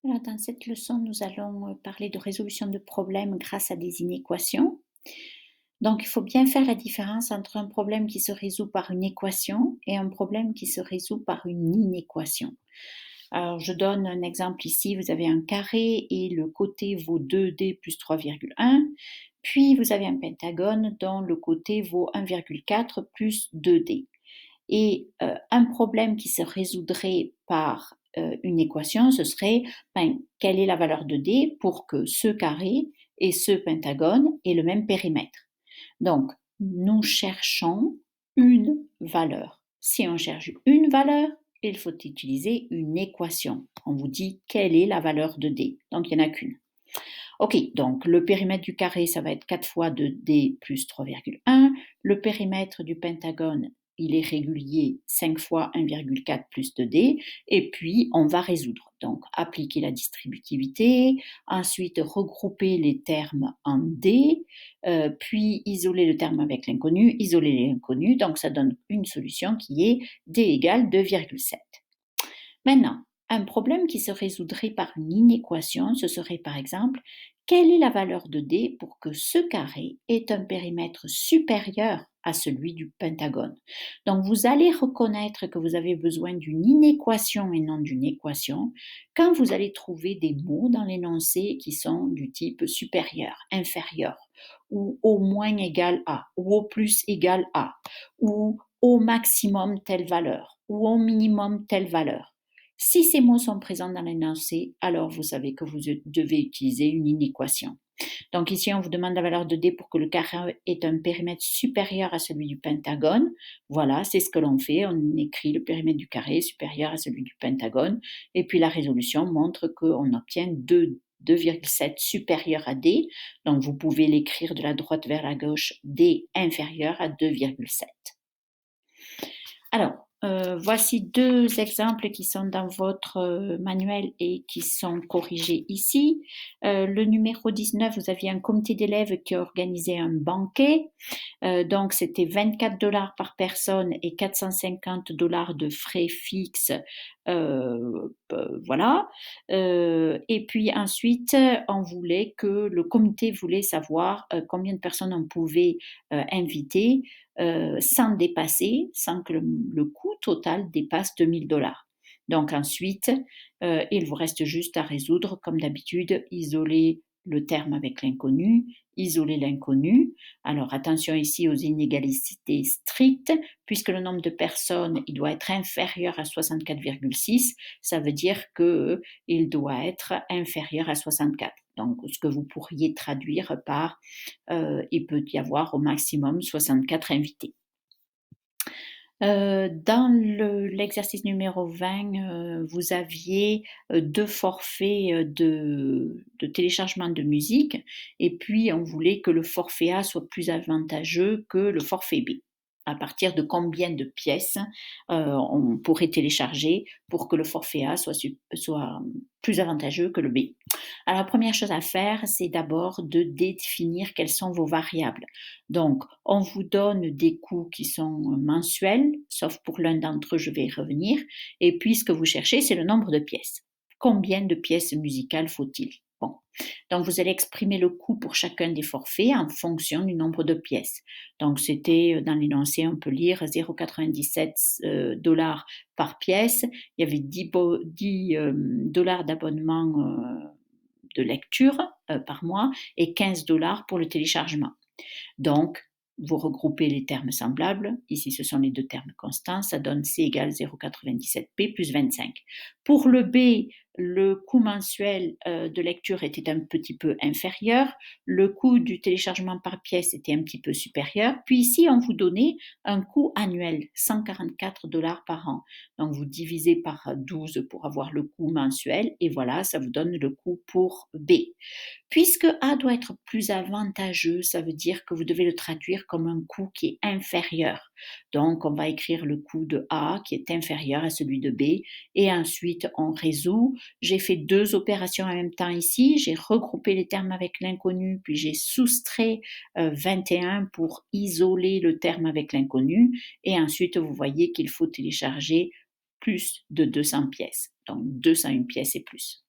Alors, dans cette leçon, nous allons parler de résolution de problèmes grâce à des inéquations. Donc, il faut bien faire la différence entre un problème qui se résout par une équation et un problème qui se résout par une inéquation. Alors, je donne un exemple ici. Vous avez un carré et le côté vaut 2D plus 3,1. Puis, vous avez un pentagone dont le côté vaut 1,4 plus 2D. Et un problème qui se résoudrait par une équation, ce serait quelle est la valeur de D pour que ce carré et ce pentagone aient le même périmètre. Donc, nous cherchons une valeur. Si on cherche une valeur, il faut utiliser une équation. On vous dit quelle est la valeur de D. Donc, il n'y en a qu'une. Ok, donc le périmètre du carré, ça va être 4 fois 2D plus 3,1. Le périmètre du pentagone, il est régulier 5 fois 1,4 plus 2D. Et puis, on va résoudre. Donc, appliquer la distributivité, ensuite regrouper les termes en D, puis isoler le terme avec l'inconnu, isoler l'inconnu. Donc, ça donne une solution qui est D égale 2,7. Maintenant, un problème qui se résoudrait par une inéquation, ce serait par exemple, quelle est la valeur de D pour que ce carré ait un périmètre supérieur à celui du pentagone? Donc vous allez reconnaître que vous avez besoin d'une inéquation et non d'une équation quand vous allez trouver des mots dans l'énoncé qui sont du type supérieur, inférieur, ou au moins égal à, ou au plus égal à, ou au maximum telle valeur, ou au minimum telle valeur. Si ces mots sont présents dans l'énoncé, alors vous savez que vous devez utiliser une inéquation. Donc ici, on vous demande la valeur de D pour que le carré ait un périmètre supérieur à celui du pentagone. Voilà, c'est ce que l'on fait. On écrit le périmètre du carré supérieur à celui du pentagone. Et puis la résolution montre qu'on obtient 2,7 supérieur à D. Donc vous pouvez l'écrire de la droite vers la gauche, D inférieur à 2,7. Alors, voici deux exemples qui sont dans votre manuel et qui sont corrigés ici. Le numéro 19, vous aviez un comité d'élèves qui organisait un banquet. Donc, c'était 24 $ par personne et 450 $ de frais fixes. Voilà. Et puis ensuite, le comité voulait savoir combien de personnes on pouvait inviter sans dépasser, sans que le coût total dépasse 2 000 $. Donc ensuite, il vous reste juste à résoudre, comme d'habitude, isoler le terme avec l'inconnu, isoler l'inconnu. Alors attention ici aux inégalités strictes, puisque le nombre de personnes il doit être inférieur à 64,6, ça veut dire qu'il doit être inférieur à 64. Donc ce que vous pourriez traduire par il peut y avoir au maximum 64 invités. Dans l'exercice numéro 20, vous aviez deux forfaits de téléchargement de musique et puis on voulait que le forfait A soit plus avantageux que le forfait B. À partir de combien de pièces on pourrait télécharger pour que le forfait A soit plus avantageux que le B. Alors la première chose à faire, c'est d'abord de définir quelles sont vos variables. Donc, on vous donne des coûts qui sont mensuels, sauf pour l'un d'entre eux, je vais y revenir. Et puis, ce que vous cherchez, c'est le nombre de pièces. Combien de pièces musicales faut-il? Bon. Donc, vous allez exprimer le coût pour chacun des forfaits en fonction du nombre de pièces. Donc, c'était dans l'énoncé, on peut lire 0,97 $ par pièce. Il y avait 10 $ d'abonnement de lecture par mois et 15 $ pour le téléchargement. Donc, vous regroupez les termes semblables. Ici, ce sont les deux termes constants. Ça donne C égale 0,97P plus 25. Pour le B, le coût mensuel de lecture était un petit peu inférieur. Le coût du téléchargement par pièce était un petit peu supérieur. Puis ici, on vous donnait un coût annuel, 144 $ par an. Donc, vous divisez par 12 pour avoir le coût mensuel. Et voilà, ça vous donne le coût pour B. Puisque A doit être plus avantageux, ça veut dire que vous devez le traduire comme un coût qui est inférieur. Donc, on va écrire le coût de A qui est inférieur à celui de B et ensuite on résout. J'ai fait deux opérations en même temps ici. J'ai regroupé les termes avec l'inconnu, puis j'ai soustrait 21 pour isoler le terme avec l'inconnu. Et ensuite, vous voyez qu'il faut télécharger plus de 200 pièces. Donc, 201 pièces et plus.